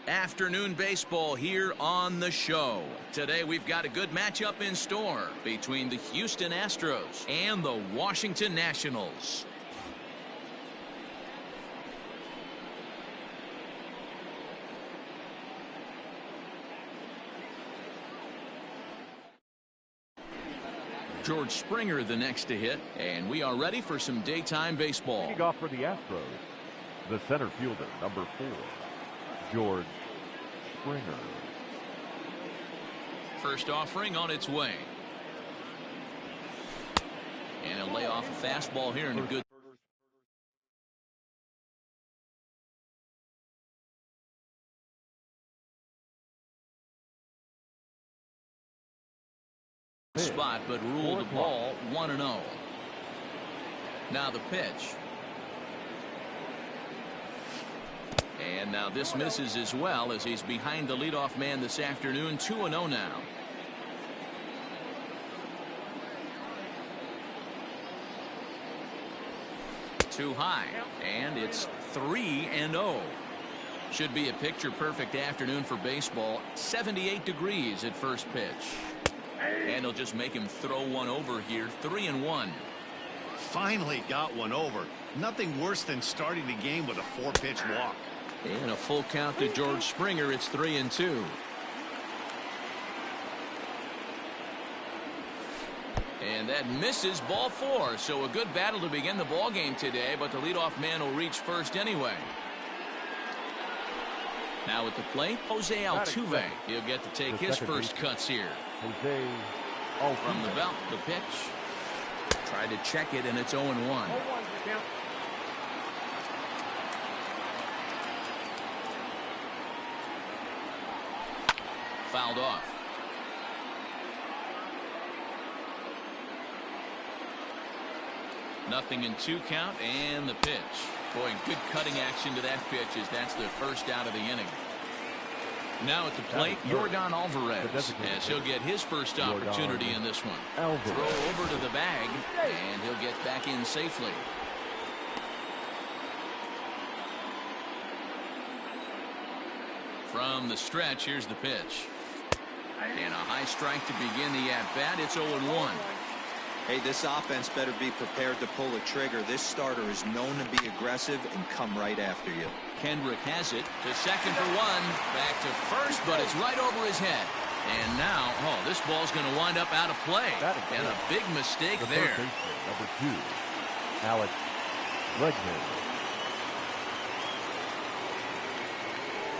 Afternoon baseball here on the show. Today we've got a good matchup in store between the Houston Astros and the Washington Nationals. George Springer the next to hit, and we are ready for some daytime baseball. Leading off for the Astros, the center fielder, number 4, George Springer. First offering on its way. And he'll lay off a fastball here in a good spot, but ruled the ball 1-0. Now the pitch. And now this misses as well, as he's behind the leadoff man this afternoon. 2-0 now. Too high, and it's 3-0. Should be a picture perfect afternoon for baseball. 78 degrees at first pitch. And he'll just make him throw one over here. 3-1. Finally got one over. Nothing worse than starting the game with a 4-pitch walk. And a full count to George Springer. It's 3-2. And that misses, ball 4. So a good battle to begin the ball game today, but the leadoff man will reach first anyway. Now at the plate, Jose Altuve. He'll get to take his first cuts here. Jose From the belt, the pitch. Tried to check it, and it's 0-1. Fouled off. Nothing in 2 count, and the pitch. Boy, good cutting action to that pitch, as that's the first out of the inning. Now at the plate, Yordan Alvarez, as he'll get his first opportunity in this one. Throw over to the bag, and he'll get back in safely. From the stretch, here's the pitch. And a high strike to begin the at-bat. It's 0-1. Hey, this offense better be prepared to pull a trigger. This starter is known to be aggressive and come right after you. Kendrick has it to second for 1. Back to first, but it's right over his head. And now, this ball's going to wind up out of play. And a big mistake there. Number 2, Alex Bregman.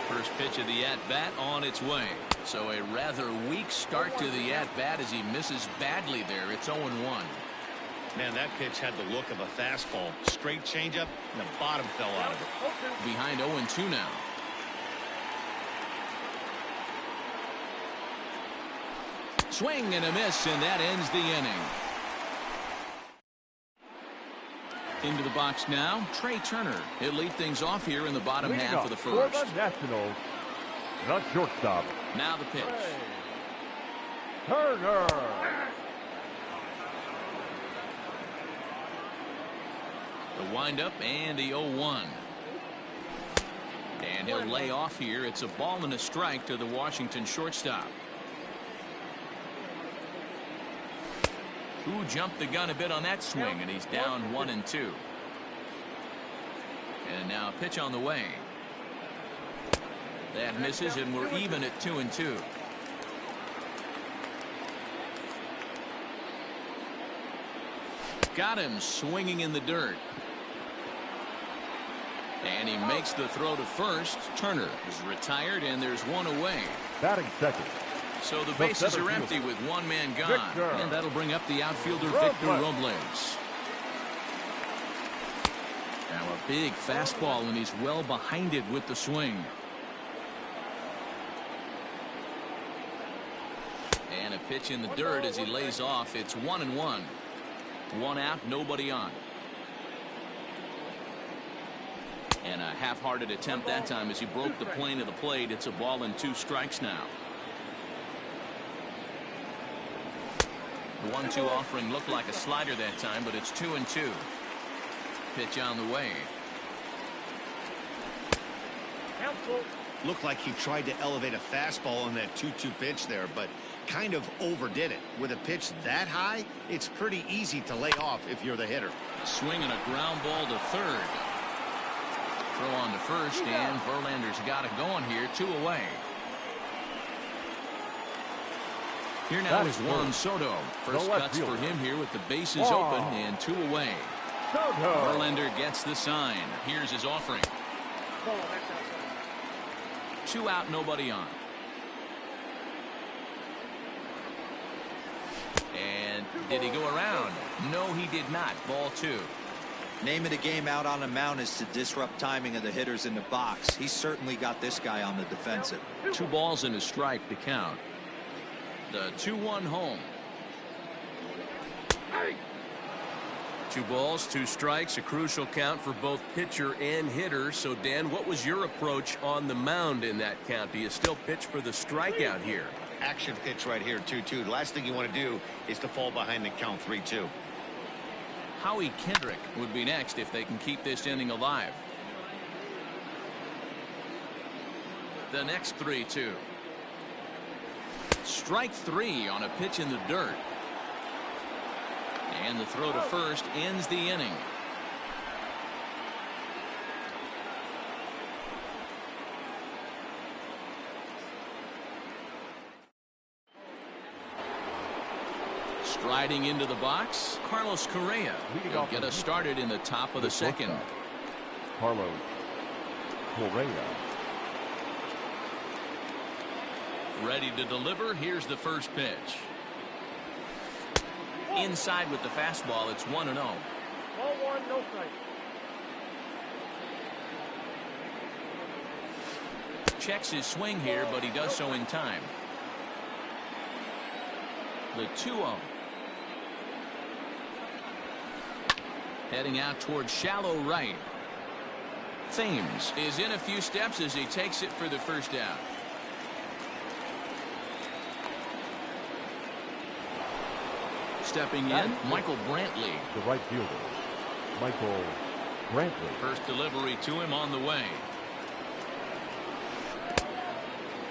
First pitch of the at-bat on its way. So a rather weak start to the at-bat as he misses badly there. It's 0-1. Man, that pitch had the look of a fastball. Straight changeup, and the bottom fell out of it. Behind 0-2 now. Swing and a miss, and that ends the inning. Into the box now, Trey Turner. He'll lead things off here in the bottom half of the first. For the Nationals, the shortstop. Now the pitch. Turner. The windup and the 0-1. And he'll lay off here. It's a ball and a strike to the Washington shortstop. Who jumped the gun a bit on that swing, and he's down 1-2. And now a pitch on the way. That misses, and we're even at 2-2. Got him swinging in the dirt. And he makes the throw to first. Turner is retired, and there's one away. Batting second. So the bases are empty with one man gone. And that'll bring up the outfielder, Victor Robles. Now a big fastball, and he's well behind it with the swing. And a pitch in the dirt as he lays off. It's 1-1. 1 out, nobody on. And a half-hearted attempt that time as he broke the plane of the plate. It's a ball and 2 strikes now. The 1-2 offering looked like a slider that time, but it's 2-2. Pitch on the way. Looked like he tried to elevate a fastball on that 2-2 pitch there, but kind of overdid it. With a pitch that high, it's pretty easy to lay off if you're the hitter. Swinging a ground ball to third. Throw on to first, and Verlander's got it going here. 2 away. Here now is Juan Soto. First cuts for him here with the bases open and 2 away. Verlander gets the sign. Here's his offering. 2 out, nobody on. And did he go around? No, he did not. Ball 2. Name of the game out on the mound is to disrupt timing of the hitters in the box. He's certainly got this guy on the defensive. 2 balls and a strike to count. The 2-1 home. 2 balls, 2 strikes, a crucial count for both pitcher and hitter. So, Dan, what was your approach on the mound in that count? Do you still pitch for the strikeout here? Action pitch right here, 2-2. The last thing you want to do is to fall behind the count 3-2. Howie Kendrick would be next if they can keep this inning alive. The next 3-2. Strike 3 on a pitch in the dirt. And the throw to first ends the inning. Striding into the box, Carlos Correa will get us started in the top of the second. Carlos Correa. Ready to deliver. Here's the first pitch. Inside with the fastball. It's 1-0. Ball 1, no strike. Checks his swing here, but he does so in time. The 2-0. Heading out towards shallow right. Thames is in a few steps as he takes it for the first out. Stepping in, Michael Brantley. The right fielder, Michael Brantley. First delivery to him on the way.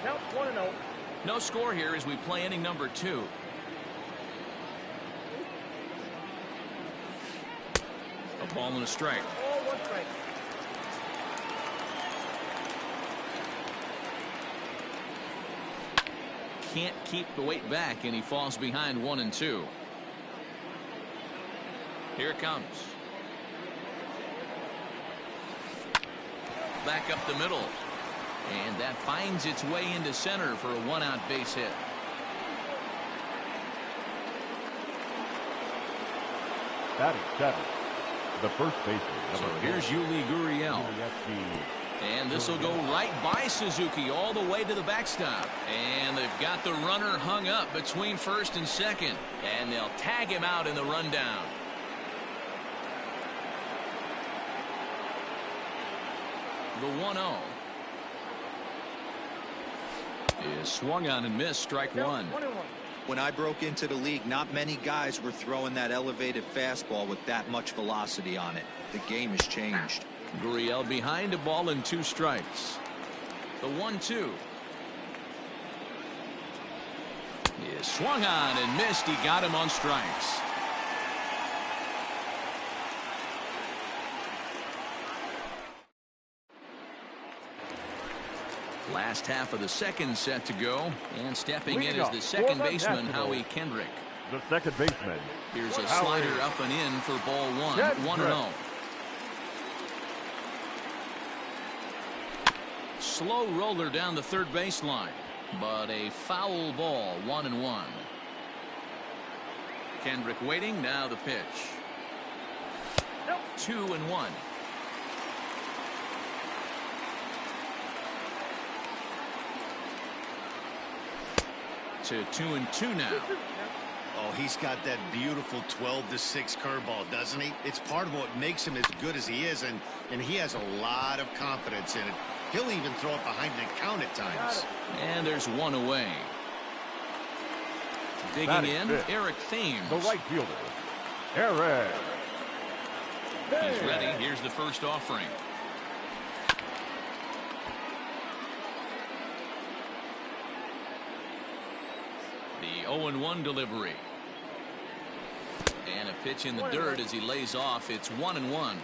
Count 1-0. No score here as we play inning number 2. A ball and a strike. Ball 1 strike. Can't keep the weight back, and he falls behind 1-2. Here it comes. Back up the middle. And that finds its way into center for a 1-out base hit. Batting 7. The first baseman. So here's Yuli Gurriel. And this will go right by Suzuki all the way to the backstop. And they've got the runner hung up between first and second. And they'll tag him out in the rundown. The 1-0 is swung on and missed. Strike 1. When I broke into the league, not many guys were throwing that elevated fastball with that much velocity on it. The game has changed. Gurriel behind a ball and 2 strikes. The 1-2 is swung on and missed. He got him on strikes. Last half of the second set to go, and stepping in is the second baseman, Howie Kendrick. The second baseman. Here's a slider up and in for ball 1. 1-0. Slow roller down the third baseline, but a foul ball. 1-1. Kendrick waiting. Now the pitch. 2-1. To 2-2 now. Oh, he's got that beautiful 12-6 curveball, doesn't he? It's part of what makes him as good as he is, and he has a lot of confidence in it. He'll even throw it behind the count at times. And there's 1 away. Digging in, Eric Thames. The right fielder, Eric. He's ready. Here's the first offering. 0-1 delivery. And a pitch in the dirt as he lays off. It's 1-1.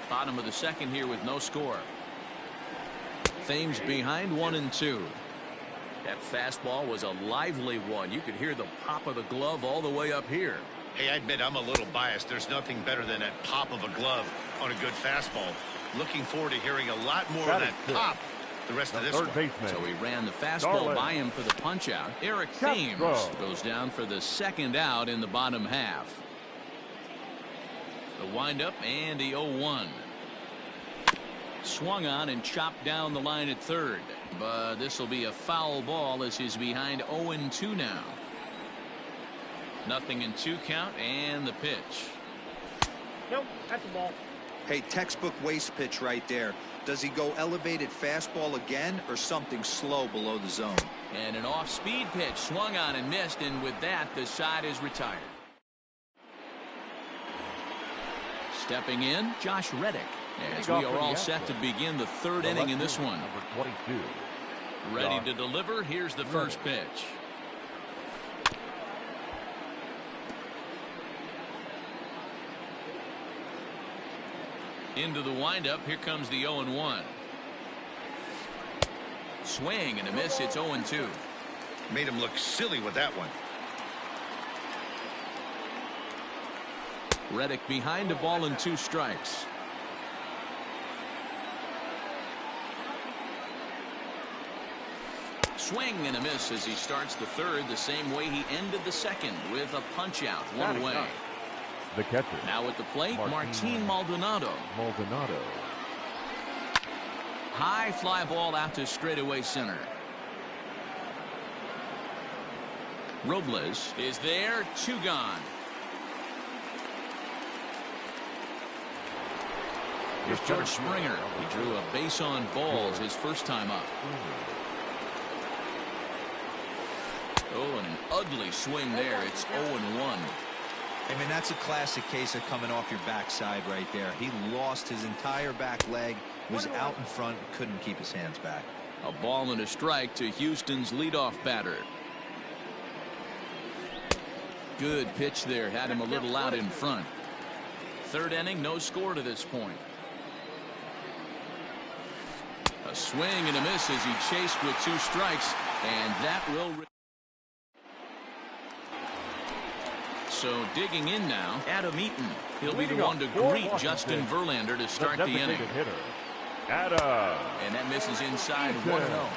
Bottom of the second here with no score. Thames behind 1-2. That fastball was a lively one. You could hear the pop of the glove all the way up here. Hey, I admit I'm a little biased. There's nothing better than that pop of a glove on a good fastball. Looking forward to hearing a lot more of that pop the rest of this one. So he ran the fastball by him for the punch out. Eric Thames goes down for the second out in the bottom half. The windup and the 0-1. Swung on and chopped down the line at third, but this will be a foul ball as he's behind 0-2 now. 0-2 count and the pitch. Nope, that's a ball. Hey, textbook waste pitch right there. Does he go elevated fastball again or something slow below the zone? And an off-speed pitch swung on and missed, and with that the side is retired. Stepping in, Josh Reddick, as we are all set to begin the third inning in this one. Number 22. Ready to deliver. Here's the first pitch. Into the windup. Here comes the 0-1. Swing and a miss. It's 0-2. Made him look silly with that one. Reddick behind a ball and 2 strikes. Swing and a miss as he starts the third the same way he ended the second with a punch out, 1 away. The catcher. Now at the plate, Martin Maldonado. High fly ball out to straightaway center. Robles is there, 2 gone. Here's George Springer. He drew a base on balls his first time up. Oh, and an ugly swing there. It's 0-1. I mean, that's a classic case of coming off your backside right there. He lost his entire back leg, was out in front, couldn't keep his hands back. A ball and a strike to Houston's leadoff batter. Good pitch there. Had him a little out in front. Third inning, no score to this point. A swing and a miss as he chased with 2 strikes, and that will. So digging in now, Adam Eaton. He'll be the one to greet Justin Verlander to start the inning. Adam. And that misses inside 1-0.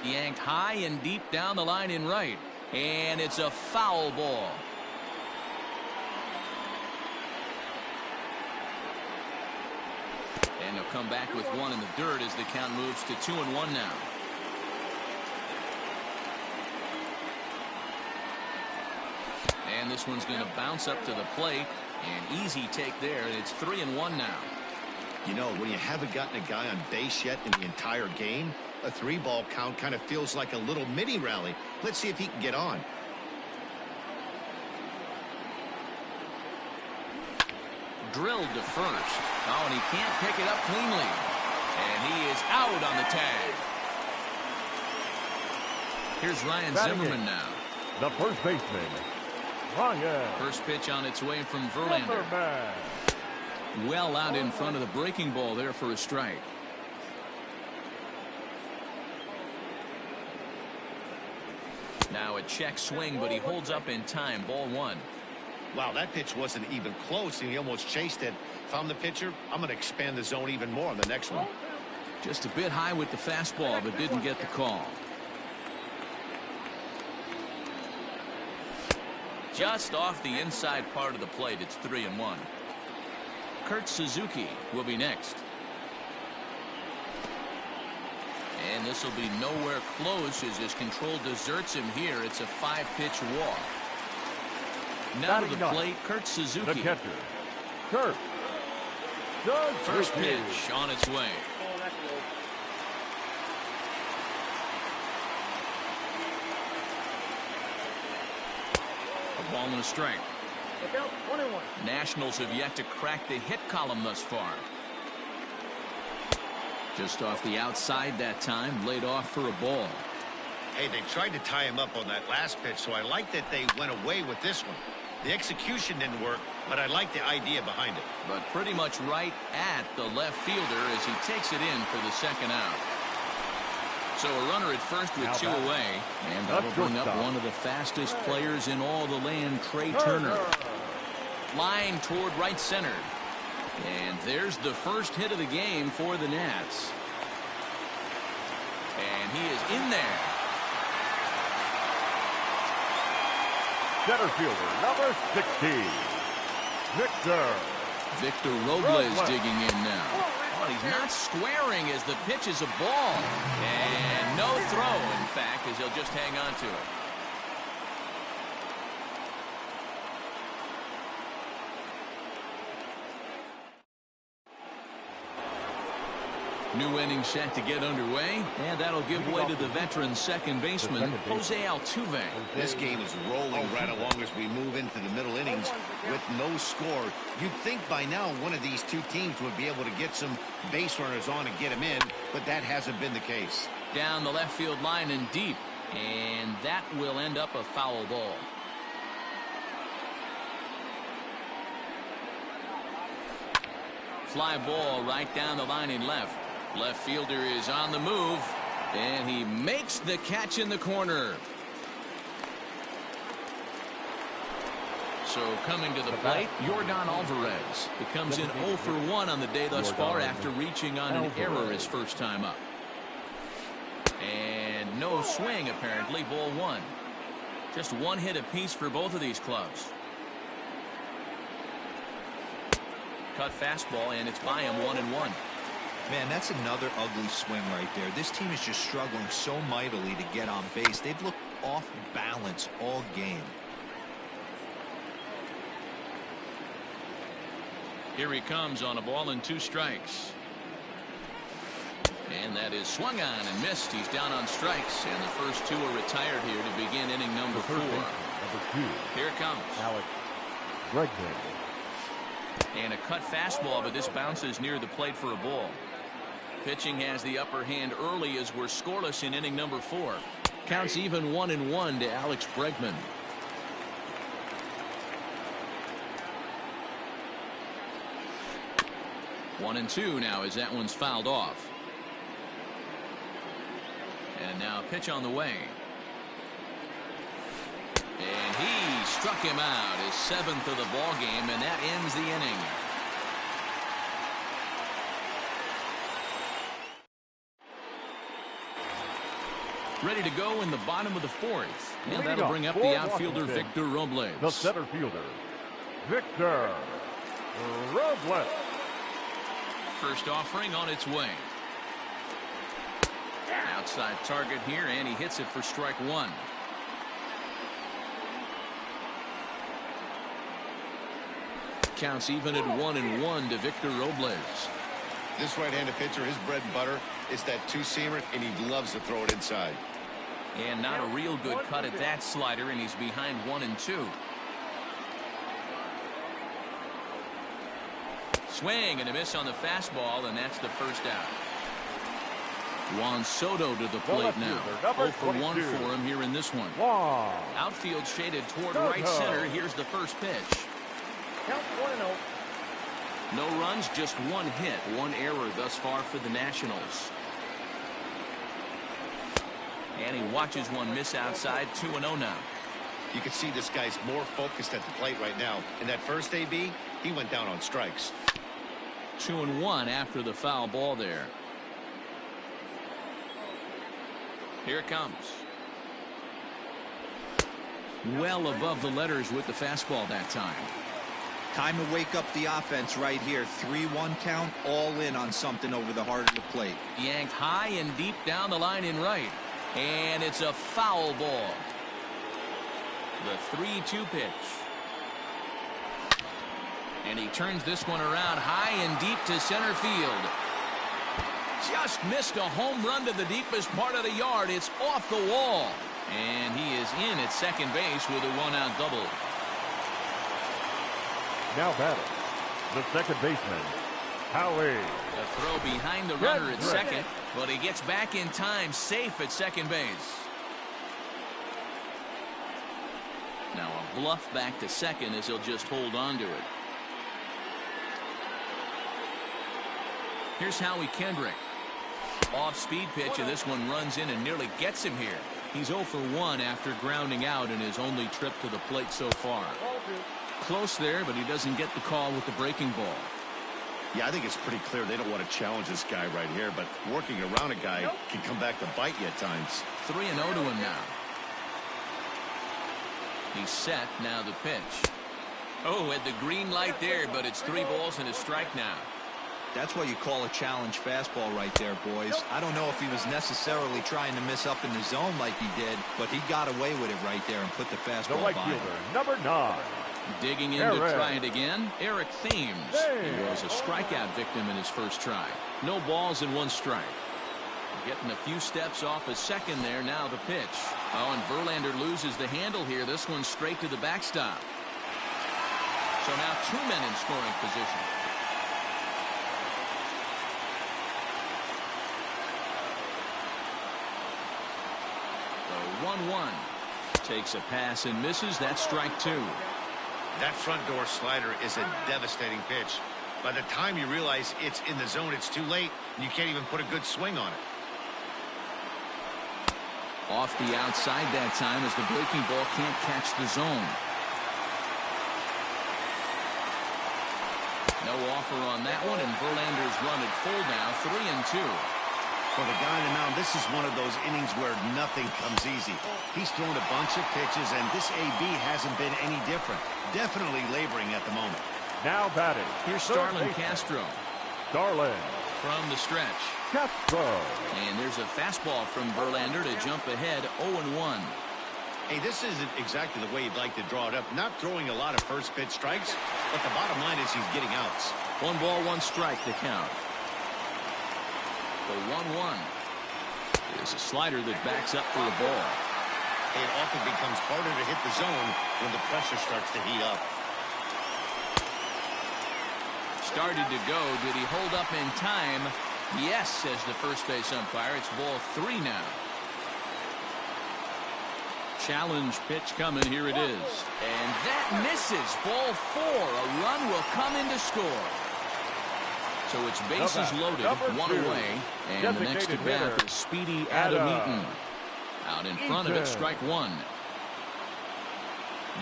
Yanked high and deep down the line in right. And it's a foul ball. And they'll come back with 1 in the dirt as the count moves to 2-1 now. And this one's going to bounce up to the plate. An easy take there, and it's 3-1 now. You know, when you haven't gotten a guy on base yet in the entire game, a 3-ball count kind of feels like a little mini rally. Let's see if he can get on. Drilled to first. Oh, and he can't pick it up cleanly. And he is out on the tag. Here's Ryan Zimmerman now. The first baseman, Ryan. First pitch on its way from Verlander. Well out in front of the breaking ball there for a strike. Now a check swing, but he holds up in time. Ball 1. Wow, that pitch wasn't even close, and he almost chased it. If I'm the pitcher, I'm going to expand the zone even more on the next one. Just a bit high with the fastball, but didn't get the call. Just off the inside part of the plate, it's 3-1. Kurt Suzuki will be next. And this will be nowhere close as his control deserts him here. It's a 5-pitch walk. Now to the plate, Kurt Suzuki. The catcher, Kurt. First pitch on its way. Oh, that's low. A ball and a strike. Look out, 1-1. Nationals have yet to crack the hit column thus far. Just off the outside that time, laid off for a ball. Hey, they tried to tie him up on that last pitch, so I like that they went away with this one. The execution didn't work, but I like the idea behind it. But pretty much right at the left fielder as he takes it in for the second out. So a runner at first with two away, and that'll bring up one of the fastest players in all the land, Trey Turner. Line toward right center. And there's the first hit of the game for the Nats. And he is in there. Center fielder, number 60, Victor Robles digging in now. Oh, he's not squaring as the pitch is a ball. And no throw, in fact, as he'll just hang on to it. New inning set to get underway, and that'll give way to the veteran second baseman, Jose Altuve. This game is rolling right along as we move into the middle innings with no score. You'd think by now one of these two teams would be able to get some base runners on and get them in, but that hasn't been the case. Down the left field line and deep, and that will end up a foul ball. Fly ball right down the line in left. Left fielder is on the move, and he makes the catch in the corner. So coming to the plate, Yordan Alvarez. He comes in 0 for 1 on the day thus far after reaching on an error his first time up. And no swing, apparently, ball one. Just one hit apiece for both of these clubs. Cut fastball, and it's by him 1-1. Man, that's another ugly swing right there. This team is just struggling so mightily to get on base. They've looked off balance all game. Here he comes on a ball and 2 strikes. And that is swung on and missed. He's down on strikes, and the first 2 are retired here to begin inning number 4. Here it comes. Alex Bregman. And a cut fastball, but this bounces near the plate for a ball. Pitching has the upper hand early as we're scoreless in inning number 4. Counts even 1-1 to Alex Bregman. One and 2 now as that one's fouled off. And now a pitch on the way. And he struck him out, his 7th of the ball game, and that ends the inning. Ready to go in the bottom of the 4th. And that'll bring up the outfielder Victor Robles. The center fielder, Victor Robles. First offering on its way. Outside target here, and he hits it for strike 1. Counts even at 1-1 to Victor Robles. This right-handed pitcher, his bread and butter is that two-seamer, and he loves to throw it inside. And not a real good cut at that slider, and he's behind 1-2. Swing and a miss on the fastball, and that's the first out. Juan Soto to the plate now. 0 for 1 for him here in this one. Outfield shaded toward right center. Here's the first pitch. Count 1-0. No runs, just 1 hit, 1 error thus far for the Nationals. And he watches one miss outside. 2-0 now. You can see this guy's more focused at the plate right now. In that first AB, he went down on strikes. 2-1 after the foul ball there. Here it comes. Well above the letters with the fastball that time. Time to wake up the offense right here. 3-1 count, all in on something over the heart of the plate. Yanked high and deep down the line in right. And it's a foul ball. The 3-2 pitch. And he turns this one around high and deep to center field. Just missed a home run to the deepest part of the yard. It's off the wall. And he is in at second base with a 1-out double. Now batting, the second baseman, Howie. The throw behind the runner at second, but he gets back in time, safe at second base. Now a bluff back to second as he'll just hold on to it. Here's Howie Kendrick. Off-speed pitch, and this one runs in and nearly gets him here. He's 0 for 1 after grounding out in his only trip to the plate so far. Close there, but he doesn't get the call with the breaking ball. Yeah, I think it's pretty clear they don't want to challenge this guy right here, but working around a guy can come back to bite you at times. 3-0 to him now. He's set. Now the pitch. Oh, had the green light there, but it's 3 balls and a strike now. That's what you call a challenge fastball right there, boys. I don't know if he was necessarily trying to miss up in the zone like he did, but he got away with it right there and put the fastball The right by fielder, him. number 9. Digging in to try it again, Eric Thames. He was a strikeout victim in his first try. No balls and 1 strike. Getting a few steps off a second there. Now the pitch. Oh, and Verlander loses the handle here. This one straight to the backstop. So now 2 men in scoring position. The 1-1 takes a pass and misses. That's strike 2. That front door slider is a devastating pitch. By the time you realize it's in the zone, it's too late, and you can't even put a good swing on it. Off the outside that time as the breaking ball can't catch the zone. No offer on that one, and Verlander's run at full now, 3-2. For the guy on the mound, this is one of those innings where nothing comes easy. He's thrown a bunch of pitches, and this AB hasn't been any different. Definitely laboring at the moment. Now batting. Here's Starlin Castro. Starlin. From the stretch. Castro. And there's a fastball from Verlander to jump ahead 0-1. Hey, this isn't exactly the way you'd like to draw it up. Not throwing a lot of first pitch strikes, but the bottom line is he's getting outs. 1 ball, 1 strike to count. The 1-1 is a slider that backs up for a ball. It often becomes harder to hit the zone when the pressure starts to heat up. Started to go. Did he hold up in time? Yes, says the first base umpire. It's ball 3 now. Challenge pitch coming. Here it is. And that misses. Ball 4. A run will come in to score. So it's bases loaded, 1 away, and the next at bat is Speedy Adam Eaton. Out in front of it, strike 1.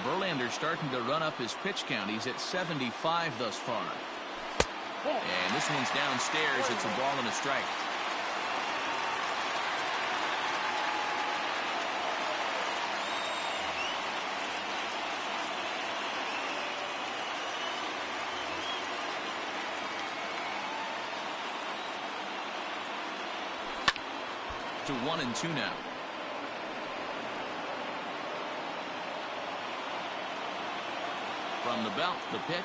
Verlander starting to run up his pitch count. He's at 75 thus far. And this one's downstairs. It's a ball and a strike. To 1-2 now. From the belt, the pitch.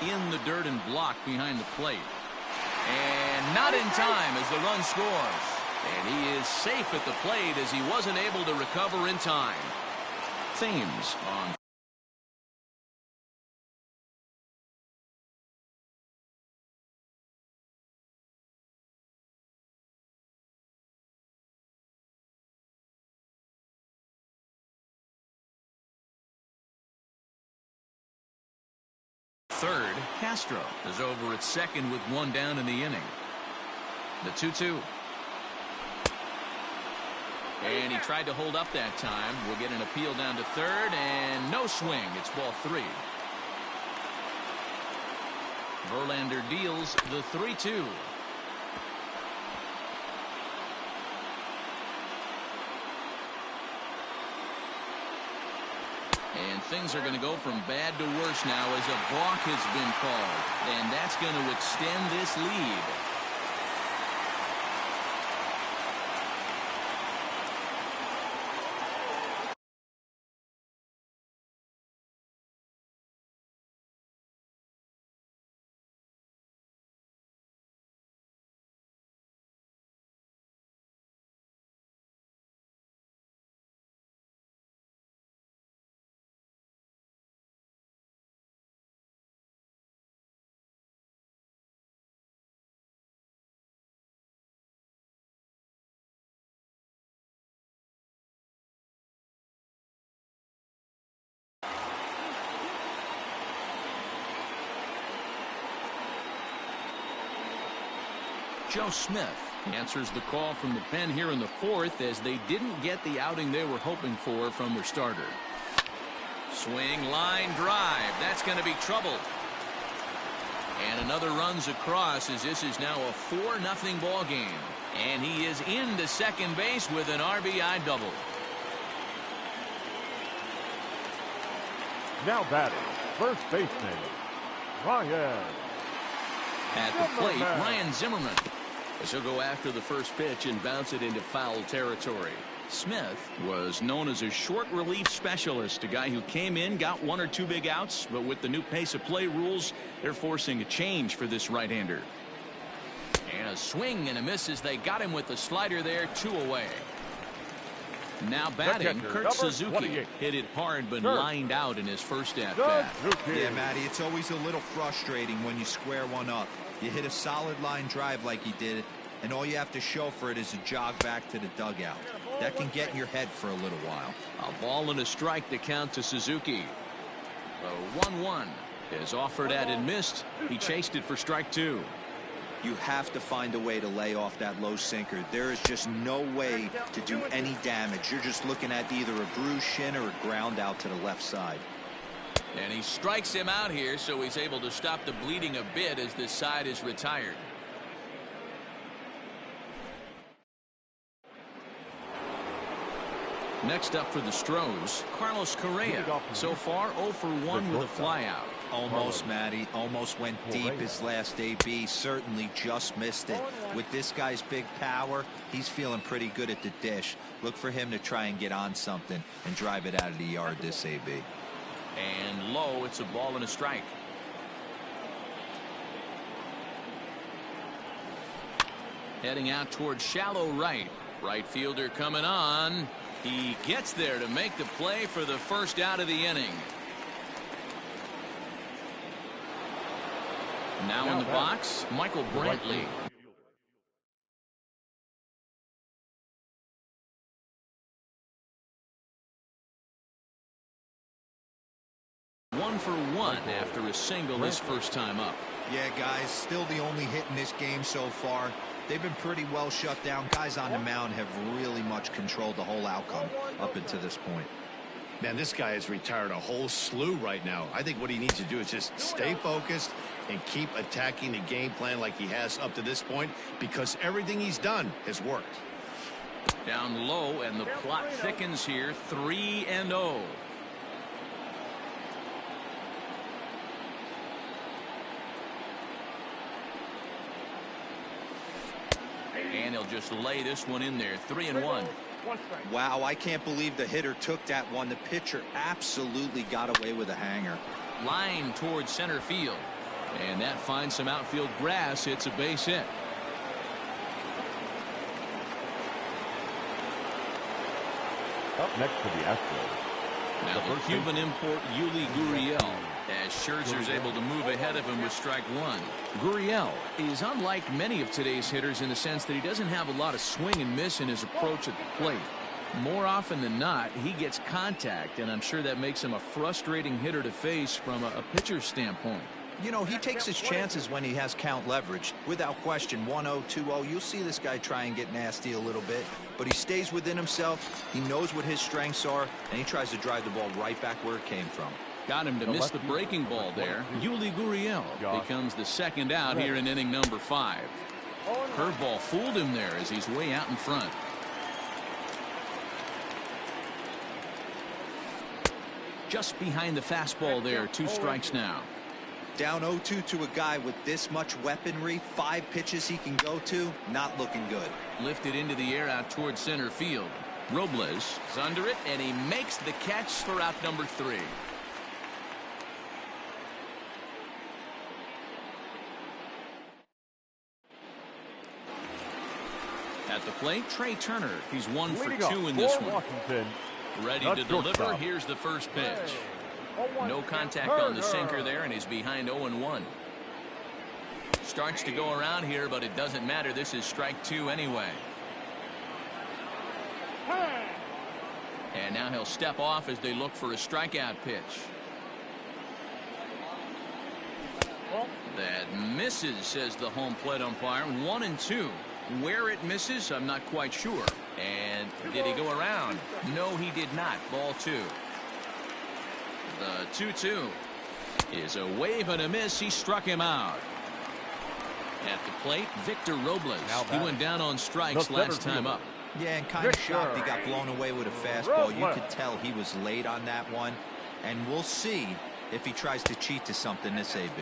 In the dirt and blocked behind the plate. And not in time as the run scores. And he is safe at the plate as he wasn't able to recover in time. Thames on. Third, Castro is over at second with 1 down in the inning. The 2-2. And he tried to hold up that time. We'll get an appeal down to third, and no swing. It's ball 3. Verlander deals the 3-2. And things are going to go from bad to worse now as a balk has been called. And that's going to extend this lead. Joe Smith answers the call from the pen here in the fourth as they didn't get the outing they were hoping for from their starter. Swing, line, drive. That's going to be trouble. And another runs across as this is now a 4-0 ball game. And he is into second base with an RBI double. Now batting, first baseman, Ryan. At the plate, Ryan Zimmerman. As he'll go after the first pitch and bounce it into foul territory. Smith was known as a short relief specialist, a guy who came in, got 1 or 2 big outs, but with the new pace of play rules, they're forcing a change for this right-hander. And a swing and a miss as they got him with the slider there, 2 away. Now batting, Kurt Suzuki hit it hard but lined out in his first at-bat. Yeah, Matty, it's always a little frustrating when you square one up. You hit a solid line drive like he did, and all you have to show for it is a jog back to the dugout. That can get in your head for a little while. A ball and a strike to count to Suzuki. The 1-1 is offered at and missed. He chased it for strike 2. You have to find a way to lay off that low sinker. There is just no way to do any damage. You're just looking at either a bruised shin or a ground out to the left side. And he strikes him out here, so he's able to stop the bleeding a bit as this side is retired. Next up for the Stros, Carlos Correa. So far 0 for 1 with a flyout. Almost, Matty. Almost went deep his last AB. Certainly just missed it. With this guy's big power, he's feeling pretty good at the dish. Look for him to try and get on something and drive it out of the yard this AB. And low, it's a ball and a strike. Heading out towards shallow right. Right fielder coming on. He gets there to make the play for the first out of the inning. Now in the box, Michael Brantley. One for one after a single his first time up. Yeah, guys, still the only hit in this game so far. They've been pretty well shut down. Guys on the mound have really much controlled the whole outcome up until this point. Man, this guy has retired a whole slew right now. I think what he needs to do is just stay focused and keep attacking the game plan like he has up to this point, because everything he's done has worked. Down low, and the plot thickens here. 3-0. And he'll just lay this one in there. 3-1. Wow, I can't believe the hitter took that one. The pitcher absolutely got away with a hanger. Line towards center field. And that finds some outfield grass. It's a base hit. Up next for the Astros. Now the Cuban import Yuli Gurriel, as Scherzer's able to move ahead of him with strike 1. Gurriel is unlike many of today's hitters in the sense that he doesn't have a lot of swing and miss in his approach at the plate. More often than not, he gets contact, and I'm sure that makes him a frustrating hitter to face from a pitcher's standpoint. You know, he takes his chances when he has count leverage. Without question, 1-0, 2-0, you'll see this guy try and get nasty a little bit, but he stays within himself. He knows what his strengths are, and he tries to drive the ball right back where it came from. Got him to miss the breaking ball there. Yuli Gurriel becomes the second out here in inning number 5. Curveball fooled him there as he's way out in front. Just behind the fastball there. 2 strikes now. Down 0-2 to a guy with this much weaponry, 5 pitches he can go to, not looking good. Lifted into the air out towards center field. Robles is under it, and he makes the catch for out number 3. At the plate, Trey Turner. He's 1 for 2 in this one. Ready to deliver. Here's the first pitch. No contact on the sinker there, and he's behind 0-1. Starts to go around here, but it doesn't matter. This is strike 2 anyway. And now he'll step off as they look for a strikeout pitch. Ball. That misses, says the home plate umpire. 1-2. Where it misses, I'm not quite sure. And did he go around? No, he did not. Ball 2. The 2-2 is a wave and a miss. He struck him out. At the plate, Victor Robles. He went down on strikes last time up. Yeah, and kind of shocked he got blown away with a fastball. You could tell he was late on that one. And we'll see if he tries to cheat to something this AB.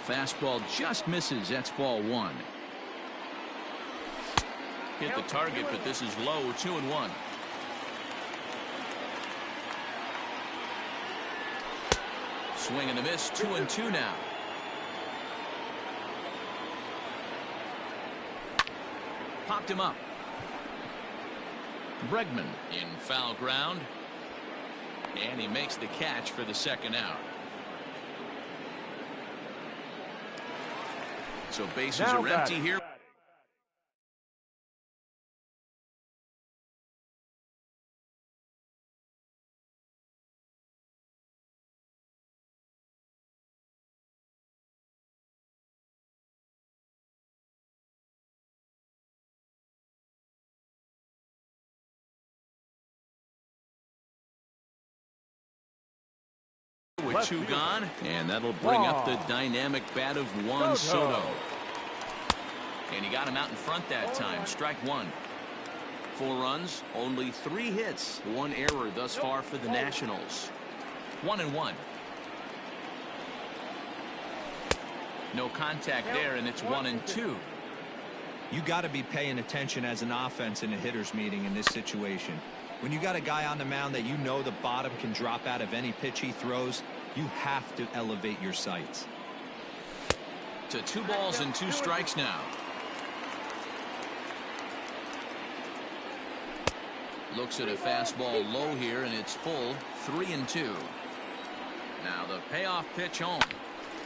Fastball just misses. That's ball 1. Hit the target, but this is low. 2-1. Swing and a miss. 2-2 now. Popped him up. Bregman in foul ground. And he makes the catch for the second out. So bases are empty here. With 2 gone, and that'll bring up the dynamic bat of Juan Soto. And he got him out in front that time. Strike 1. 4 runs, only 3 hits, 1 error thus far for the Nationals. 1-1. No contact there, and it's 1-2. You got to be paying attention as an offense in a hitter's meeting in this situation. When you got a guy on the mound that you know the bottom can drop out of any pitch he throws, you have to elevate your sights. To 2 balls and 2 strikes now. Looks at a fastball low here, and it's full. 3-2. Now the payoff pitch home.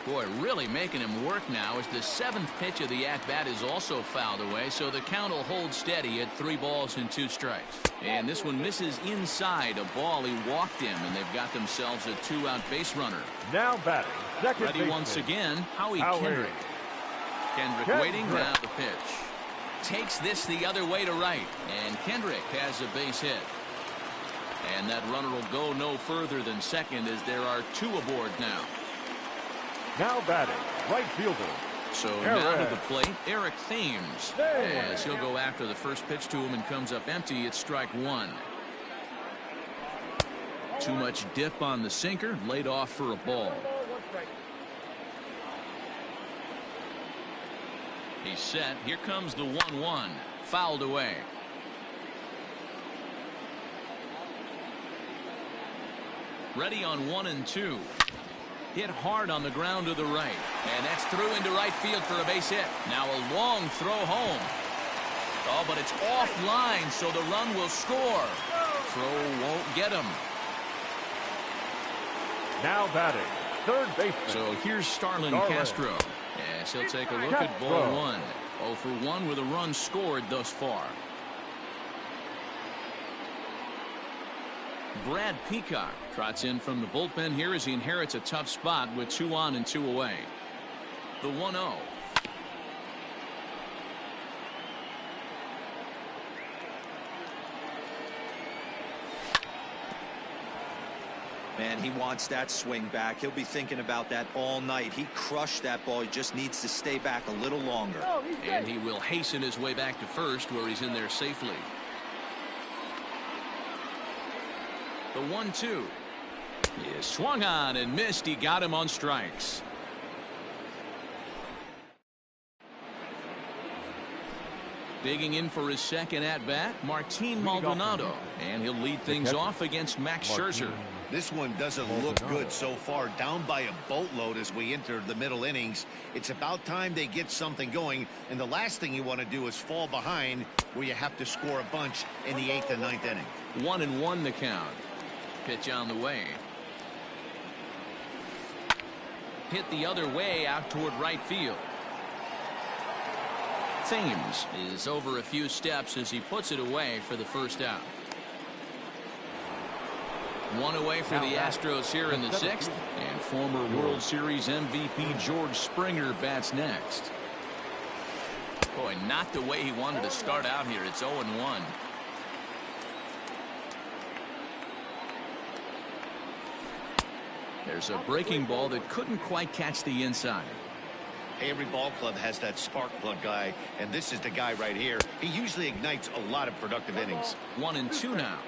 Boy, really making him work now as the 7th pitch of the at-bat is also fouled away, so the count will hold steady at 3 balls and 2 strikes. And this one misses inside a ball he walked in, and they've got themselves a 2-out base runner. Now batting, second ready baseman. Once again, Howie Kendrick. Kendrick waiting, now the pitch. Takes this the other way to right, and Kendrick has a base hit. And that runner will go no further than second as there are 2 aboard now. Now batting, right fielder. So now to the plate, Eric Thames. As he'll go after the first pitch to him and comes up empty. It's strike 1. Too much dip on the sinker, laid off for a ball. He's set. Here comes the 1-1. Fouled away. Ready on 1-2. Hit hard on the ground to the right. And that's through into right field for a base hit. Now a long throw home. Oh, but it's offline, so the run will score. Throw won't get him. Now batting, third baseman. So here's Starlin Castro. Yes, he'll take a look at ball 1. 0 for 1 with a run scored thus far. Brad Peacock trots in from the bullpen here as he inherits a tough spot with 2 on and 2 away. The 1-0. Man, he wants that swing back. He'll be thinking about that all night. He crushed that ball. He just needs to stay back a little longer. And he will hasten his way back to first, where he's in there safely. The 1-2 is swung on and missed. He got him on strikes. Digging in for his second at-bat, Martin Maldonado. And he'll lead things off against Max Scherzer. This one doesn't look good so far. Down by a boatload as we enter the middle innings. It's about time they get something going. And the last thing you want to do is fall behind where you have to score a bunch in the 8th and 9th inning. 1-1 the count. Pitch on the way. Hit the other way out toward right field. Thames is over a few steps as he puts it away for the first out. One away for the Astros here in the sixth, and former World Series MVP George Springer bats next. Boy, not the way he wanted to start out here. It's 0-1. There's a breaking ball that couldn't quite catch the inside. Every ball club has that spark plug guy, and this is the guy right here. He usually ignites a lot of productive innings. 1-2 now.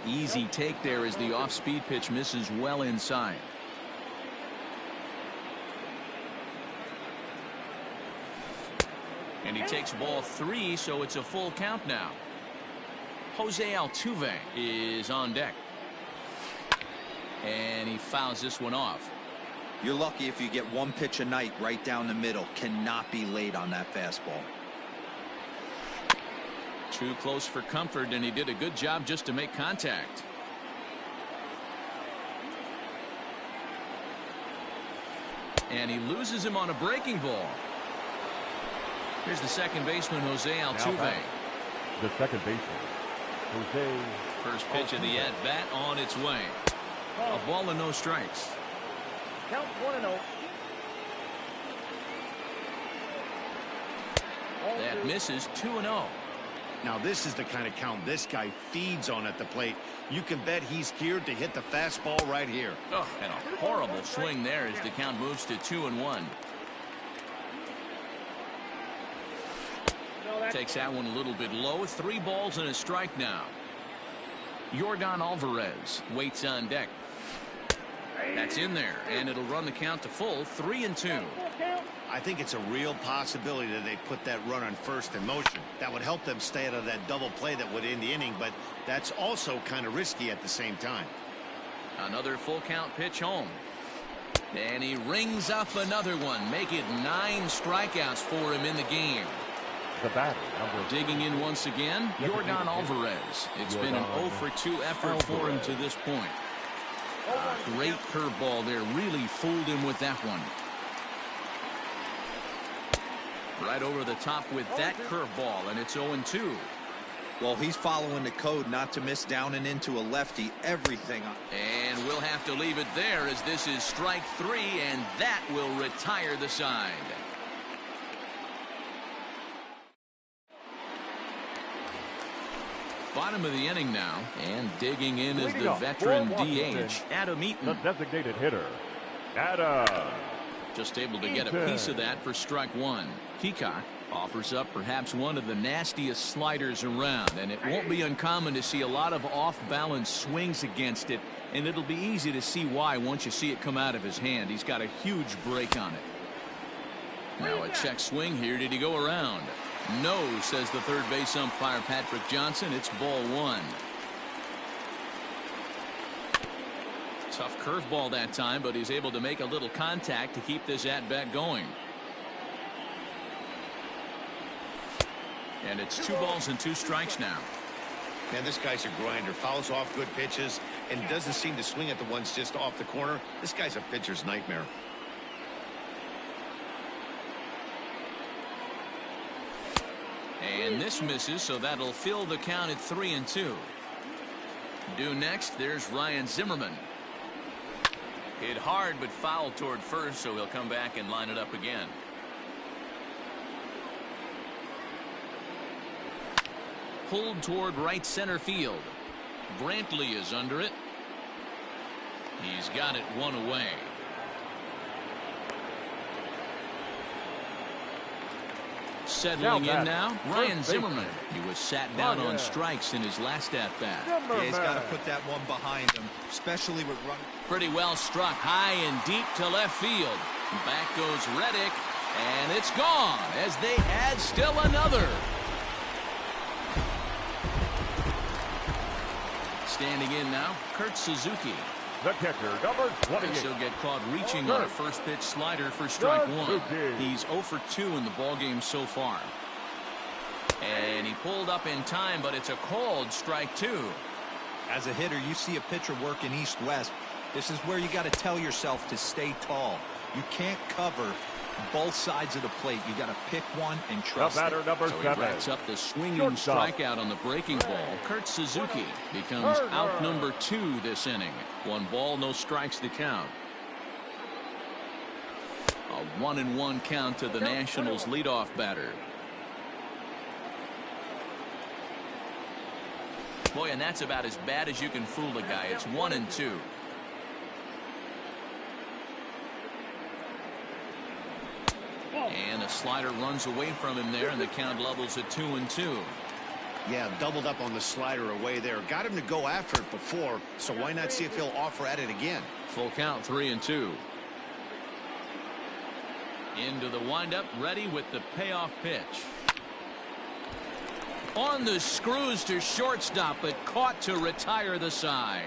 Easy take there as the off-speed pitch misses well inside. And he takes ball 3, so it's a full count now. Jose Altuve is on deck. And he fouls this one off. You're lucky if you get one pitch a night right down the middle. Cannot be late on that fastball. Too close for comfort, and he did a good job just to make contact. And he loses him on a breaking ball. Here's the second baseman, Jose Altuve. The second baseman, Jose. First pitch of the at-bat on its way. A ball and no strikes. Count 1-0. That misses. 2-0. Now this is the kind of count this guy feeds on at the plate. You can bet he's geared to hit the fastball right here. Oh, and a horrible swing there as the count moves to 2-1. Takes that one a little bit low. 3 balls and a strike now. Yordan Alvarez waits on deck. That's in there, and it'll run the count to full. 3-2. I think it's a real possibility that they put that run on first in motion. That would help them stay out of that double play that would end the inning, but that's also kind of risky at the same time. Another full count pitch home. And he rings up another one. Make it 9 strikeouts for him in the game. The batter, digging in once again, Yordan Alvarez. It's been an 0-for-2 effort for him to this point. Great curveball there. Really fooled him with that one. Right over the top with that curveball, and it's 0-2. Well, he's following the code not to miss down and into a lefty. Everything. And we'll have to leave it there as this is strike 3, and that will retire the side. Bottom of the inning now, and digging in is the veteran DH, Adam Eaton. The designated hitter, Adam. Just able to get a piece of that for strike 1. Peacock offers up perhaps one of the nastiest sliders around, and it won't be uncommon to see a lot of off-balance swings against it, and it'll be easy to see why once you see it come out of his hand. He's got a huge break on it. Now a check swing here. Did he go around? No, says the third base umpire Patrick Johnson. It's ball 1. Tough curveball that time, but he's able to make a little contact to keep this at-bat going. And it's 2 balls and 2 strikes now. Man, this guy's a grinder. Fouls off good pitches and doesn't seem to swing at the ones just off the corner. This guy's a pitcher's nightmare. And this misses, so that'll fill the count at 3-2. Due next, there's Ryan Zimmerman. Hit hard but fouled toward first, so he'll come back and line it up again. Pulled toward right center field. Brantley is under it. He's got it 1 away. Settling in now, Ryan Zimmerman. He was sat down on strikes in his last at-bat. Yeah, he's got to put that one behind him, especially with run. Pretty well struck high and deep to left field. Back goes Reddick, and it's gone as they add still another. Standing in now, Kurt Suzuki. The kicker, number 28. He'll get caught reaching on a first pitch slider for strike 1. He's 0-for-2 in the ballgame so far. And he pulled up in time, but it's a called strike 2. As a hitter, you see a pitcher working east-west. This is where you got to tell yourself to stay tall. You can't cover both sides of the plate. You got to pick one and trust The batter, it. number So he 7. racks up the swinging Shortstop. strikeout on the breaking ball. Kurt Suzuki becomes out number 2 this inning. 1 ball, no strikes to count. A 1-1 count to the Nationals leadoff batter. Boy, and that's about as bad as you can fool a guy. It's 1-2. And a slider runs away from him there, and the count levels at 2-2. Yeah, doubled up on the slider away there. Got him to go after it before, so why not see if he'll offer at it again? Full count, 3-2. Into the windup, ready with the payoff pitch. On the screws to shortstop, but caught to retire the side.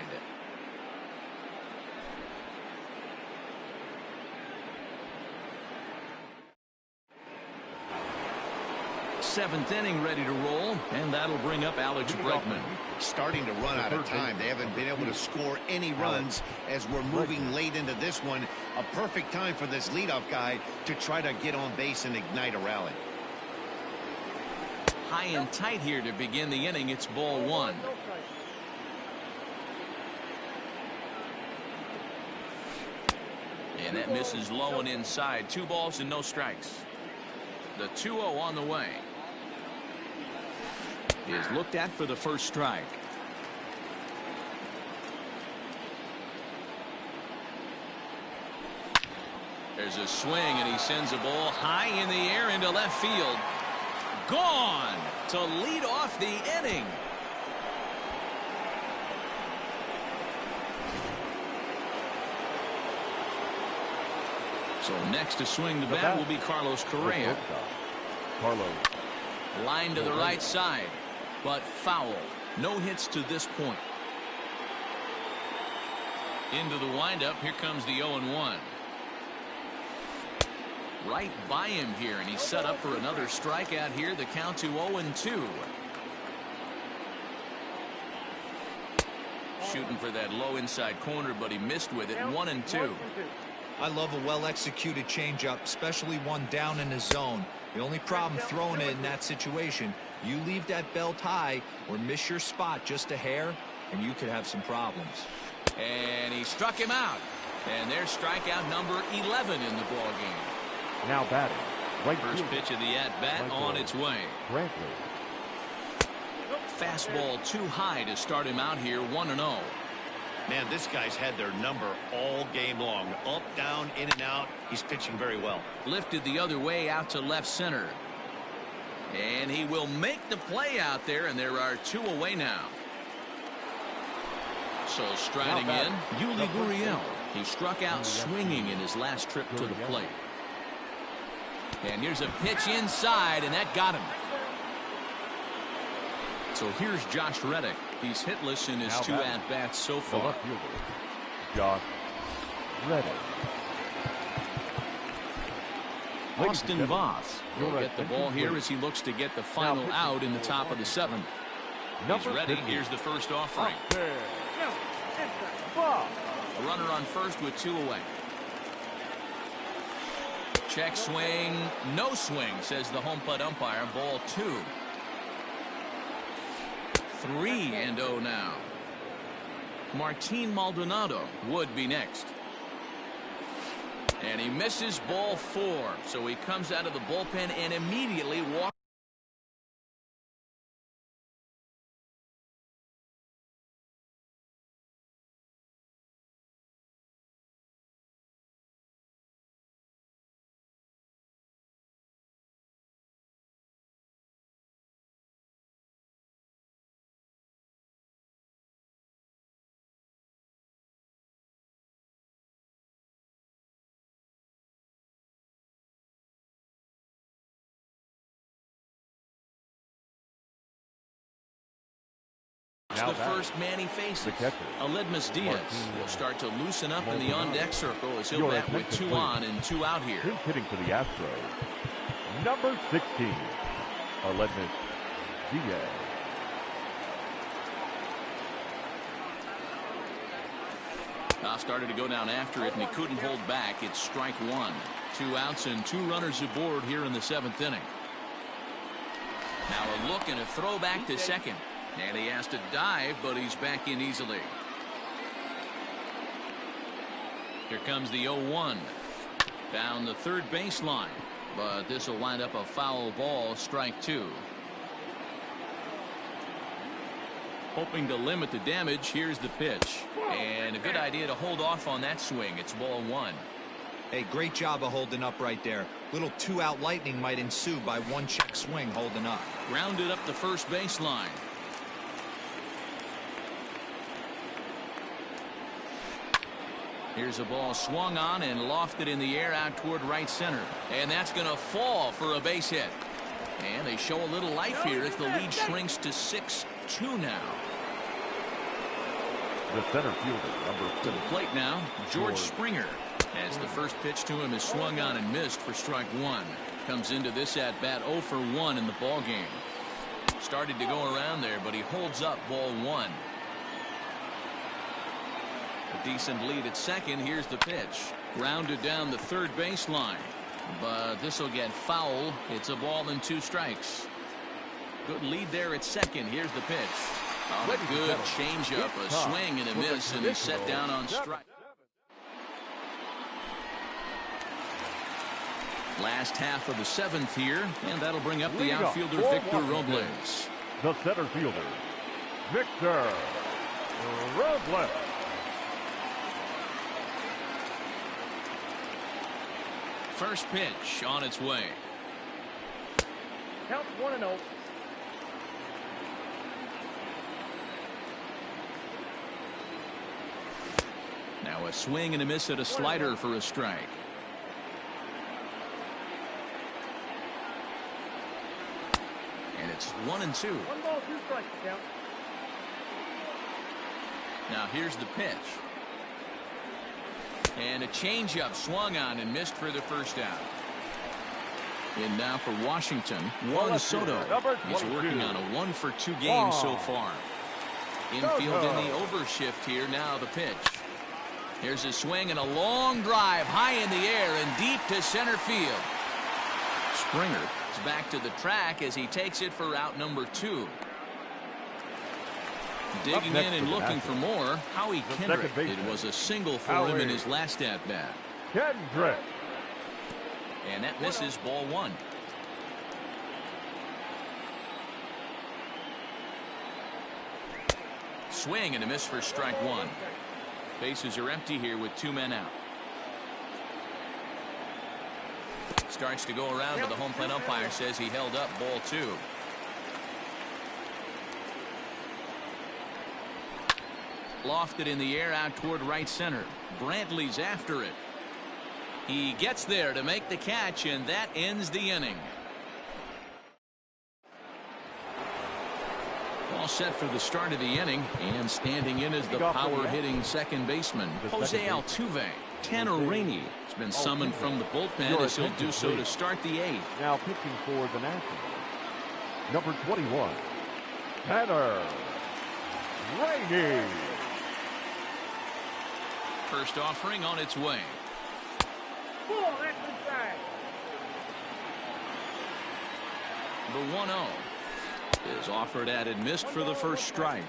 7th inning ready to roll, and that'll bring up Alex Bregman. Starting to run out of time. They haven't been able to score any runs as we're moving late into this one. A perfect time for this leadoff guy to try to get on base and ignite a rally. High and tight here to begin the inning. It's ball 1. And that misses low and inside. 2 balls and no strikes. The 2-0 on the way. Is looked at for the first strike. There's a swing, and he sends a ball high in the air into left field. Gone to lead off the inning. So next to swing the bat will be Carlos Correa. Line to the right side, but foul. No hits to this point. Into the windup. Here comes the 0-1. Right by him here, and he's set up for another strikeout here. The count to 0-2. Shooting for that low inside corner, but he missed with it. 1-2. I love a well-executed changeup, especially one down in the zone. The only problem throwing it in that situation, you leave that belt high or miss your spot just a hair, and you could have some problems. And he struck him out. And there's strikeout number 11 in the ball game. Now batting. Right First pitch of the at-bat on its way. Fastball too high to start him out here. 1-0. Man, this guy's had their number all game long. Up, down, in and out. He's pitching very well. Lifted the other way out to left center. And he will make the play out there, and there are 2 away now. So striding in, Yuli Gurriel. He struck out swinging in his last trip to the plate. And here's a pitch inside, and that got him. So here's Josh Reddick. He's hitless in his 2 at-bats so far. Josh Reddick. Austin Voth will get the ball here as he looks to get the final out in the top of the 7th. He's ready. Here's the first offering. A runner on first with 2 away. Check swing. No swing, says the home plate umpire. Ball 2. 3-0 now. Martin Maldonado would be next. And he misses ball 4. So he comes out of the bullpen and immediately walks. The first man he faces, Aledmus Diaz, will start to loosen up in the on-deck circle as he'll bat with 2 on and 2 out here. He's hitting for the Astros. Number 16, Aledmus Diaz. Started to go down after it, and he couldn't hold back. It's strike one. 2 outs and 2 runners aboard here in the 7th inning. Now a look and a throw back to second. And he has to dive, but he's back in easily. Here comes the 0-1. Down the third baseline. But this will wind up a foul ball, strike 2. Hoping to limit the damage, here's the pitch. And a good idea to hold off on that swing. It's ball 1. Hey, great job of holding up right there. Little 2-out lightning might ensue by 1 check swing holding up. Grounded up the first baseline. Here's a ball swung on and lofted in the air out toward right center. And that's going to fall for a base hit. And they show a little life here as the lead shrinks to 6-2 now. The center fielder, number 4. To the plate now, George Springer. As the first pitch to him is swung on and missed for strike 1. Comes into this at bat 0 for 1 in the ball game. Started to go around there, but he holds up ball 1. A decent lead at second. Here's the pitch. Grounded down the third baseline. But this will get foul. It's a ball and 2 strikes. Good lead there at second. Here's the pitch. Oh, a good changeup, a swing and a miss, and he's set down on strike. Last half of the 7th here, and that'll bring up the outfielder Victor Robles. The center fielder, Victor Robles. First pitch on its way. Count 1-0. Now a swing and a miss at a slider for a strike. And it's 1-2. 1 ball, 2 strikes, count. Now here's the pitch. And a changeup swung on and missed for the first out. And now for Washington, Juan Soto. He's working on a 1 for 2 game so far. Infield in the overshift here. Now the pitch. Here's a swing and a long drive high in the air and deep to center field. Springer is back to the track as he takes it for out number 2. Digging in and looking for more, Howie Kendrick. It was a single for him in his last at-bat. Kendrick. And that misses ball 1. Swing and a miss for strike 1. Bases are empty here with 2 men out. Starts to go around, but the home plate umpire says he held up ball 2. Lofted in the air out toward right center. Brantley's after it. He gets there to make the catch, and that ends the inning. All set for the start of the inning, and standing in is the power-hitting second baseman, Jose Altuve. Tanner Rainey has been summoned from the bullpen as he'll do so to start the 8th. Now pitching for the Nationals, number 21, Tanner Rainey. First offering on its way. Ball, that's inside. The 1-0 is offered at and missed for the first strike.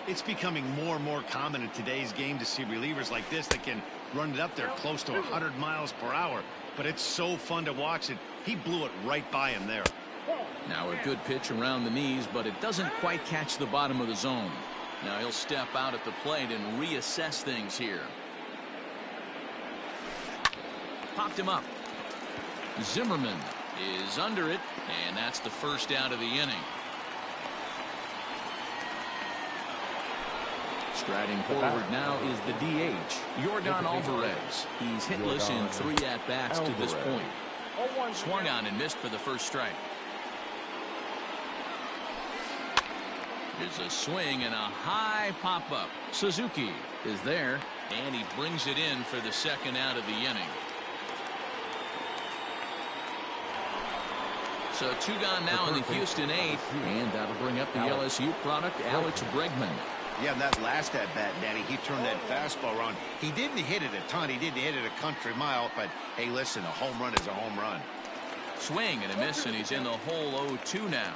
It's becoming more and more common in today's game to see relievers like this that can run it up there close to 100 miles per hour. But it's so fun to watch it. He blew it right by him there. Now a good pitch around the knees, but it doesn't quite catch the bottom of the zone. Now he'll step out at the plate and reassess things here. Popped him up. Zimmerman is under it, and that's the first out of the inning. Striding forward now is the DH, Yordan Alvarez. He's hitless in 3 at-bats to this point. Swung on and missed for the first strike. Here's a swing and a high pop-up. Suzuki is there, and he brings it in for the second out of the inning. So 2 gone now in the Houston 8th, and that'll bring up the LSU product, Alex Bregman. Yeah, that last at-bat, Danny, he turned that fastball around. He didn't hit it a ton. He didn't hit it a country mile. But, hey, listen, a home run is a home run. Swing and a miss, and he's in the hole 0-2 now.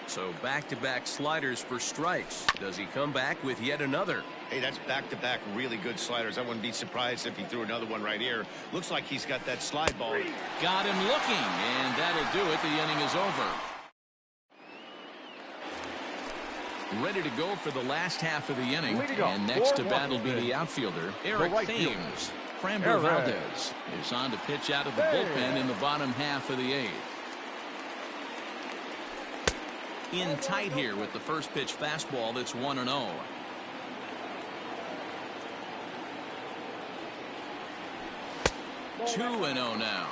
So back-to-back sliders for strikes. Does he come back with yet another? Hey, that's back-to-back really good sliders. I wouldn't be surprised if he threw another one right here. Looks like he's got that slide ball. Got him looking, and that'll do it. The inning is over. Ready to go for the last half of the inning. And next to bat will be the outfielder, Eric Thames. Framber Valdez is on to pitch out of the bullpen in the bottom half of the eighth. In tight here with the first pitch fastball that's 1-0. Two 2-0 now.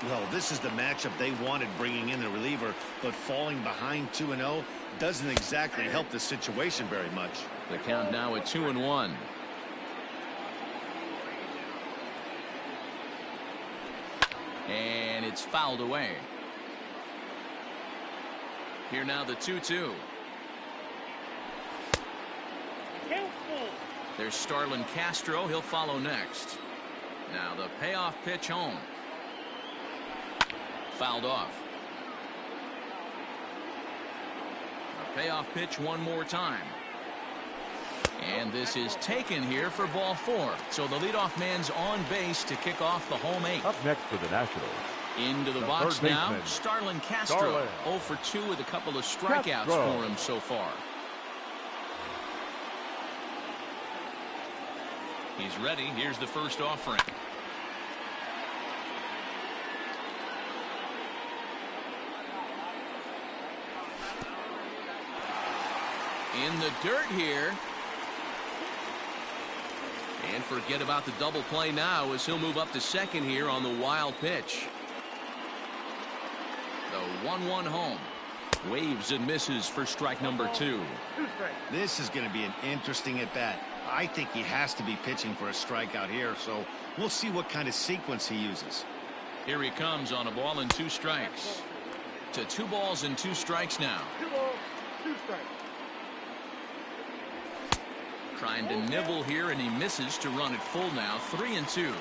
Well, this is the matchup they wanted, bringing in the reliever, but falling behind 2-0 doesn't exactly help the situation very much. The count now at 2-1. And it's fouled away. Here now the 2-2. There's Starlin Castro. He'll follow next. Now the payoff pitch home. Fouled off. A payoff pitch one more time. And this is taken here for ball 4. So the leadoff man's on base to kick off the home 8th. Up next for the Nationals. Into the box now, Starlin Castro. 0 for 2 with a couple of strikeouts for him so far. He's ready. Here's the first offering. In the dirt here. And forget about the double play now as he'll move up to second here on the wild pitch. The 1-1 home. Waves and misses for strike number 2. This is going to be an interesting at bat. I think he has to be pitching for a strikeout here, so we'll see what kind of sequence he uses. Here he comes on a ball and 2 strikes. To 2 balls and 2 strikes now. 2 balls, 2 strikes. Trying to nibble here, and he misses to run it full now. 3-2.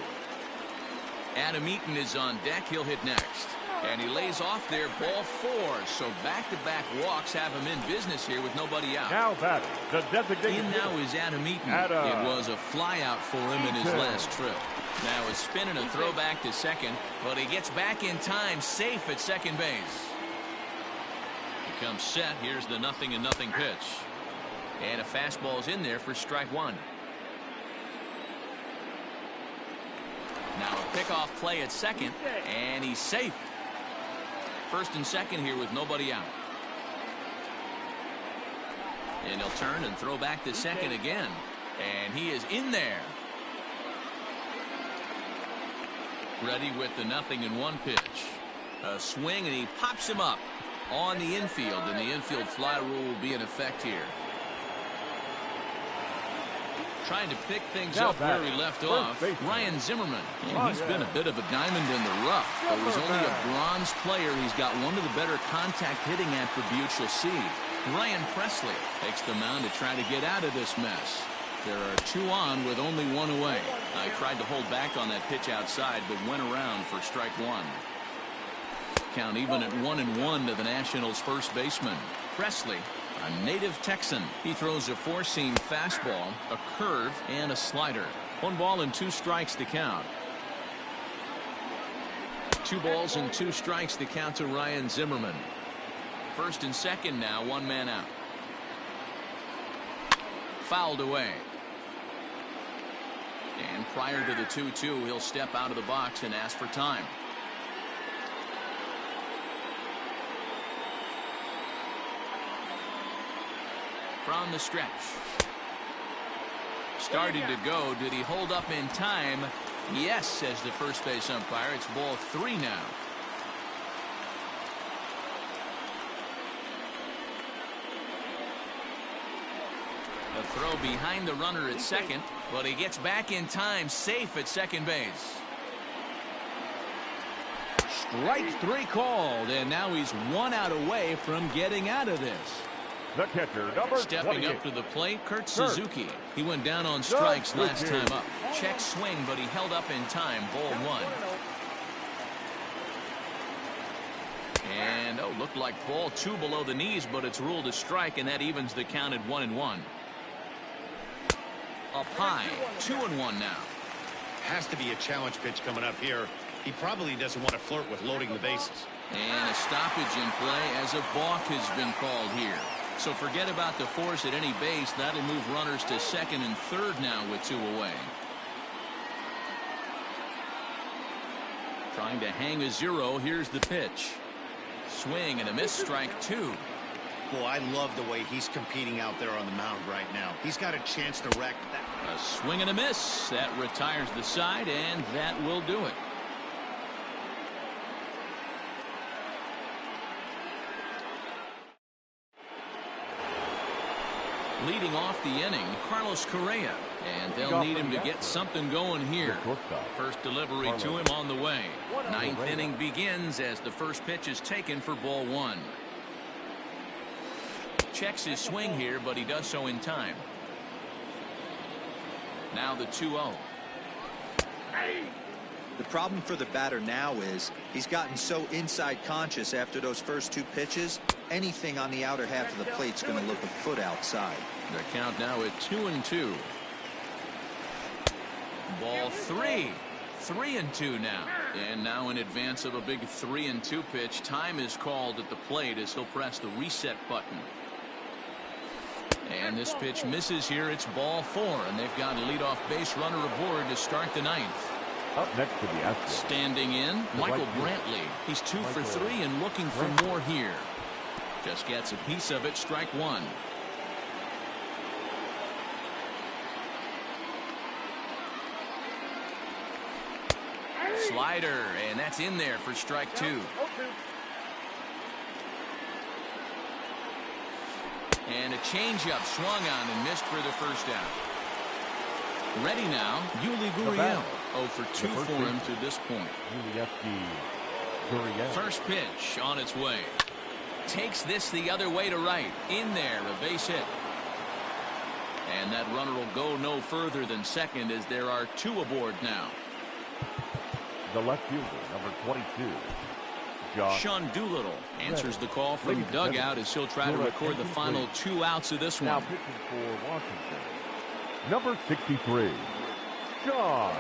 Adam Eaton is on deck. He'll hit next. And he lays off there, ball 4. So back-to-back walks have him in business here with nobody out. Now batting, the designated in now is Adam Eaton. It was a fly out for him in his last trip. Now a spin and a throwback to second, but he gets back in time, safe at second base. He comes set. Here's the 0-0 pitch. And a fastball's in there for strike 1. Now a pickoff play at second, and he's safe. First and second here with nobody out. And he'll turn and throw back to second again. And he is in there. Ready with the 0-1 pitch. A swing, and he pops him up on the infield. And the infield fly rule will be in effect here. Trying to pick things up where he left off, Ryan Zimmerman. And he's been a bit of a diamond in the rough. Though he's only a bronze player, he's got one of the better contact hitting attributes you'll see. Ryan Presley takes the mound to try to get out of this mess. There are 2 on with only 1 away. I tried to hold back on that pitch outside, but went around for strike 1. Count even at 1-1 to the Nationals' first baseman. Presley, a native Texan. He throws a 4-seam fastball, a curve, and a slider. 1 ball and 2 strikes to count. 2 balls and 2 strikes to count to Ryan Zimmerman. First and second now, 1 man out. Fouled away. And prior to the 2-2, he'll step out of the box and ask for time. From the stretch. Started to go. Did he hold up in time? Yes, says the first base umpire. It's ball 3 now. A throw behind the runner at second, but he gets back in time, safe at second base. Strike 3 called, and now he's 1 out away from getting out of this. The catcher, number Stepping 28. up to the plate, Kurt Suzuki. He went down on strikes last time up. Check swing, but he held up in time. Ball one. And, oh, looked like ball two below the knees, but it's ruled a strike, and that evens the count at 1-1. Up high, 2-1 now. Has to be a challenge pitch coming up here. He probably doesn't want to flirt with loading the bases. And a stoppage in play as a balk has been called here. So forget about the force at any base. That'll move runners to second and third now with two away. Trying to hang a zero. Here's the pitch. Swing and a miss, strike two. Boy, I love the way he's competing out there on the mound right now. He's got a chance to wreck that. A swing and a miss. That retires the side, and that will do it. Leading off the inning, Carlos Correa. And they'll need him to get something going here. First delivery to him on the way. Ninth inning begins as the first pitch is taken for ball one. Checks his swing here, but he does so in time. Now the 2-0. The problem for the batter now is he's gotten so inside conscious after those first two pitches. Anything on the outer half of the plate's going to look a foot outside. The count now at 2-2. Ball three. 3-2 now. And now in advance of a big 3-2 pitch, time is called at the plate as he'll press the reset button. And this pitch misses here. It's ball four, and they've got a leadoff base runner aboard to start the ninth. Up next to the Astros. Standing in, Michael Brantley. He's 2 for 3 and looking for more here. Just gets a piece of it, strike one. Slider, and that's in there for strike two. And a changeup swung on and missed for the first out. Ready now, Yuli Gurriel. 0 for 2 for him to this point. First pitch on its way. Takes this the other way to right. In there, a base hit. And that runner will go no further than second as there are two aboard now. The left fielder, number 22. Sean Doolittle answers the call from dugout as he'll try to record the final 2 outs of this one. Now pitching for Washington, number 63, Sean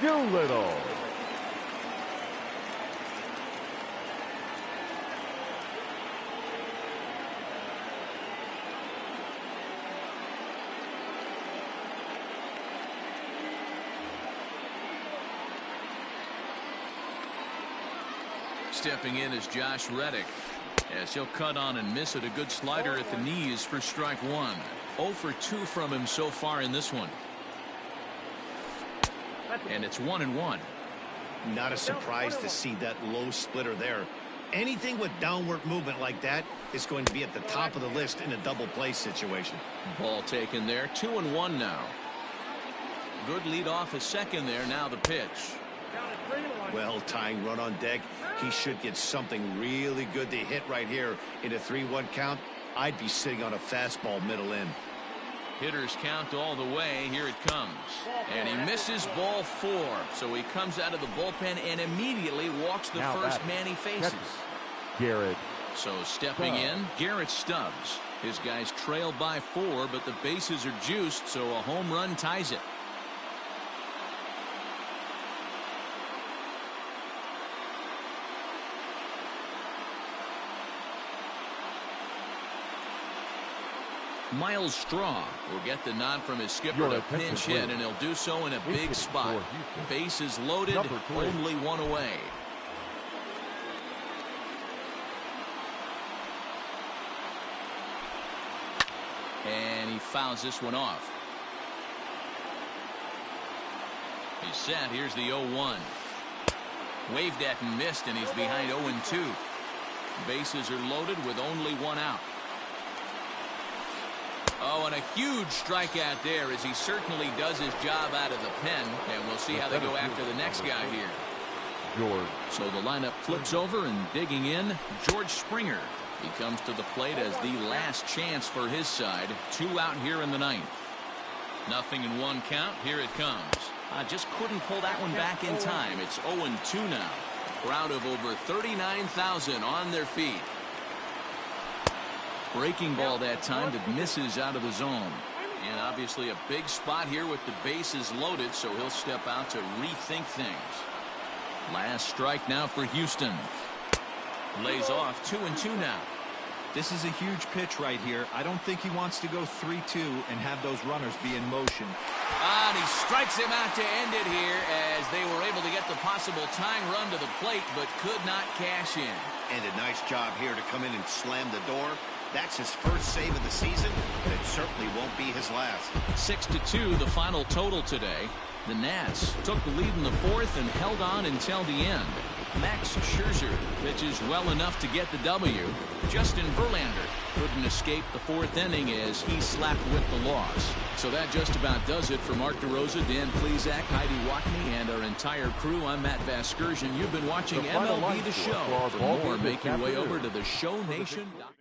Doolittle. Stepping in is Josh Reddick as he'll cut on and miss it. A good slider at the knees for strike one. 0 for 2 from him so far in this one. And it's 1-1. Not a surprise to see that low splitter there. Anything with downward movement like that is going to be at the top of the list in a double play situation. Ball taken there. 2-1 now. Good lead off a second there. Now the pitch. Well, tying run on deck. He should get something really good to hit right here in a 3-1 count. I'd be sitting on a fastball middle in. Hitters count all the way. Here it comes. And he misses ball 4. So he comes out of the bullpen and immediately walks the first man he faces. Garrett. So stepping in, Garrett Stubbs. His guys trail by 4, but the bases are juiced, so a home run ties it. Miles Straw will get the nod from his skipper to pinch hit, and he'll do so in a big spot. Bases loaded, only one away. And he fouls this one off. He's set. Here's the 0-1. Waved at and missed, and he's behind 0-2. Bases are loaded with only one out. Oh, and a huge strikeout there as he certainly does his job out of the pen. And we'll see how they go after the next guy here. George. So the lineup flips over, and digging in, George Springer. He comes to the plate as the last chance for his side. 2 out here in the ninth. 0-1 count. Here it comes. Just couldn't pull that one back in time. It's 0-2 now. Crowd of over 39,000 on their feet. Breaking ball that time that misses out of the zone. And obviously a big spot here with the bases loaded, so he'll step out to rethink things. Last strike now for Houston. Lays off. 2-2 now. This is a huge pitch right here. I don't think he wants to go 3-2 and have those runners be in motion. And he strikes him out to end it here as they were able to get the possible tying run to the plate but could not cash in. And a nice job here to come in and slam the door. That's his first save of the season, but it certainly won't be his last. 6-2 the final total today. The Nats took the lead in the fourth and held on until the end. Max Scherzer pitches well enough to get the W. Justin Verlander couldn't escape the fourth inning as he slapped with the loss. So that just about does it for Mark DeRosa, Dan Plesac, Heidi Watney, and our entire crew. I'm Matt Vasgersian. You've been watching MLB The Show. For more, make your way over to theshowNation.com.